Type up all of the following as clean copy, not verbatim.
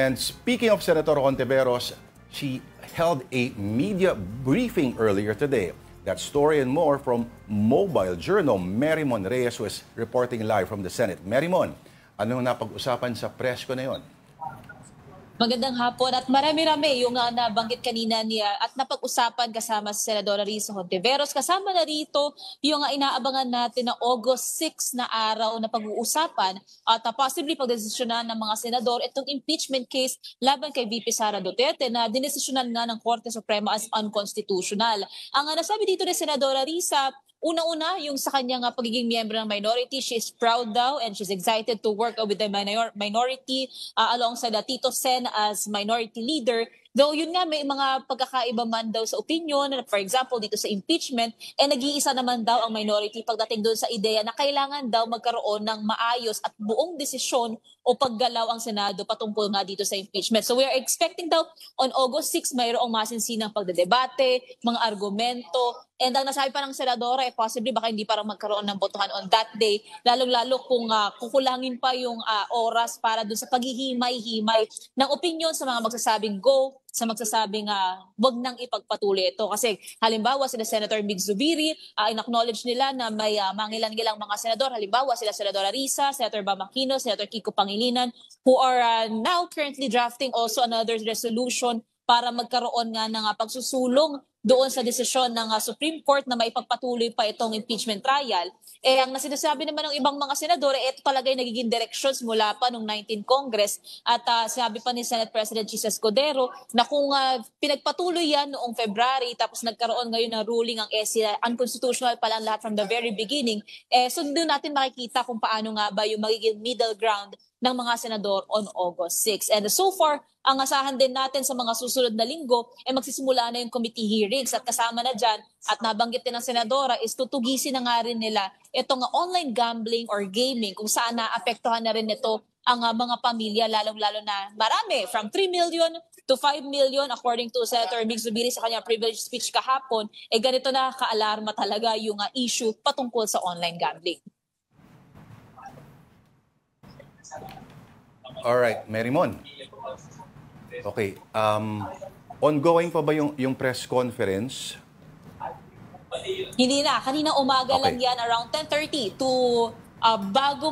And speaking of Senator Hontiveros, she held a media briefing earlier today. That story and more from Mobile Journal, Merrimon Reyes, who is reporting live from the Senate. Merrimon, anong napag-usapan sa presko na yon? Magandang hapon at marami-rami yung nabanggit kanina niya at napag-usapan kasama si Senadora Risa Hontiveros. Kasama na rito yung inaabangan natin na August 6 na araw na pag-uusapan at possibly pagdesisyonan ng mga senador itong impeachment case laban kay VP Sara Duterte na dinesisyonan nga ng Korte Suprema as unconstitutional. Ang nasabi dito ni Senadora Risa, una-una, yung sa kanyang pagiging miyembro ng minority, she is proud daw and she's excited to work with the minority alongside Tito Sen as minority leader. Though yun nga, may mga pagkakaiba man daw sa opinion, for example, dito sa impeachment, nag-iisa naman daw ang minority pagdating doon sa ideya na kailangan daw magkaroon ng maayos at buong desisyon o paggalaw ang Senado patungkol nga dito sa impeachment. So we are expecting daw on August 6, mayroong masinsinang pagdedebate, mga argumento, and ang nasabi pa ng Senadora, possibly baka hindi parang magkaroon ng botohan on that day, lalong-lalo kung kukulangin pa yung oras para doon sa paghihimay-himay ng opinion sa mga magsasabing go, sa magsasabing wag nang ipagpatuloy ito. Kasi halimbawa sila Senator Mig Zubiri, in-acknowledge nila na may mangilan-ngilang mga senador. Halimbawa sila Senadora Risa, Senator Bam Aquino, Senator Kiko Pangilinan, who are now currently drafting also another resolution para magkaroon nga ng pagsusulong doon sa desisyon ng Supreme Court na maipagpatuloy pa itong impeachment trial. Ang sinasabi naman ng ibang mga senador, ito talaga yung nagiging directions mula pa noong 19th Congress. At sabi pa ni Senate President Chis Escudero na kung pinagpatuloy yan noong February tapos nagkaroon ngayon ng ruling ang SC unconstitutional pala lahat from the very beginning, so doon natin makikita kung paano nga ba yung magiging middle ground ng mga senador on August 6. And so far, ang asahan din natin sa mga susunod na linggo magsisimula na yung committee hearings at kasama na dyan at nabanggit din ng senadora is tutugisin na nga rin nila itong online gambling or gaming kung saan naapektuhan na rin ito ang mga pamilya lalong-lalo na marami from 3 million to 5 million according to Senator Mig Zubiri sa kanyang privilege speech kahapon, ganito na kaalarma talaga yung issue patungkol sa online gambling. Alright, Merrimon. Okay, ongoing pa ba yung press conference? Hindi na. Kanina umaga lang yan around 10:30 to bago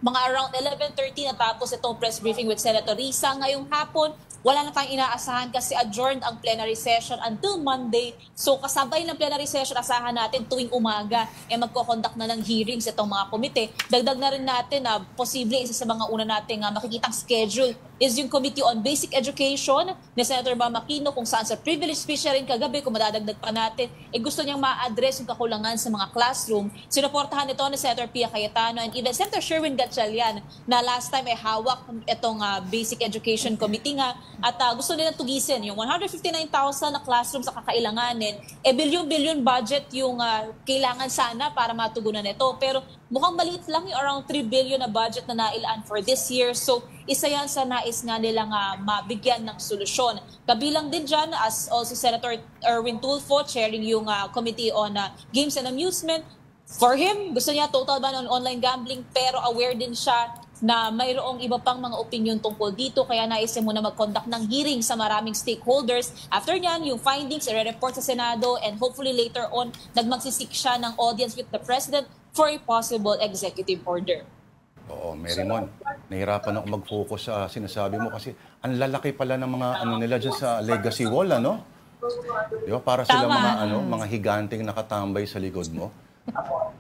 mga around 11:30 natapos itong press briefing with Senator Risa. Ngayong hapon, wala na tayong inaasahan kasi adjourned ang plenary session until Monday. So kasabay ng plenary session, asahan natin tuwing umaga magko-conduct na ng hearings itong mga komite. Dagdag na rin natin na posible isa sa mga una nating makikitang schedule is yung Committee on Basic Education ni Senator Bam Aquino kung saan sa privilege speech rin kagabi, kung madadagdag pa natin, gusto niyang ma-address yung kakulangan sa mga classroom. Sinuportahan ito ni Senator Pia Cayetano and even Senator Sherwin Gatchalian na last time hawak itong Basic Education Committee nga at gusto nilang tugisin yung 159,000 na classrooms sa kakailanganin. Bilyon-bilyon budget yung kailangan sana para matugunan ito. Pero mukhang maliit lang yung around 3 billion na budget na nailaan for this year. So isa yan sa nais nga nilang mabigyan ng solusyon. Kabilang din dyan as also Senator Erwin Tulfo chairing yung Committee on Games and Amusement. For him, gusto niya total ban on online gambling pero aware din siya na mayroong iba pang mga opinion tungkol dito kaya naisip mo na mag-conduct ng hearing sa maraming stakeholders. After nyan, yung findings i-report sa Senado and hopefully later on nagmagsisik siya ng audience with the President for a possible executive order. Oo, Merrimon, nahirapan ako mag-focus sa sinasabi mo kasi ang lalaki pala ng mga nila dyan sa legacy wall, ano? Di ba? Para sila mga higanting nakatambay sa likod mo.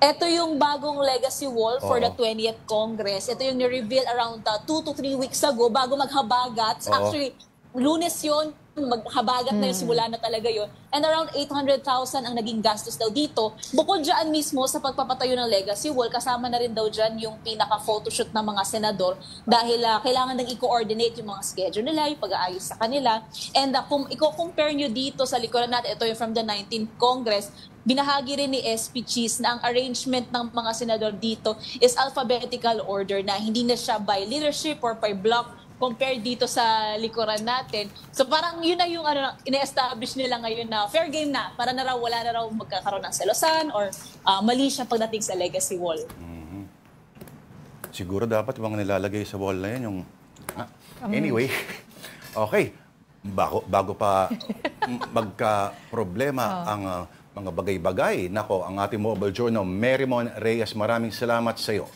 Ito yung bagong legacy wall for the 20th Congress. Ito yung ni-reveal around 2 to 3 weeks ago bago maghabagat. Actually, Lunes yun, maghabagat na yun, simula na talaga yun. And around 800,000 ang naging gastos daw dito. Bukod dyan mismo sa pagpapatayo ng legacy wall, kasama na rin daw dyan yung pinaka-photoshoot ng mga senador dahil kailangan nang i-coordinate yung mga schedule nila, yung pag-aayos sa kanila. And kung i-compare nyo dito sa likuran natin, ito yung from the 19th Congress, binahagi rin ni SP Cheese na ang arrangement ng mga senador dito is alphabetical order na hindi na siya by leadership or by block compared dito sa likuran natin. So parang yun na yung ina-establish nila ngayon na fair game na. Para na raw wala na raw magkakaroon ng selosan or mali siya pagdating sa legacy wall. Siguro dapat yung mga nilalagay sa wall na yan yung... Anyway, Okay, bago pa magka-problema ang mga bagay-bagay, nako, ang ating mobile journal, Merrimon Reyes, maraming salamat sa iyo.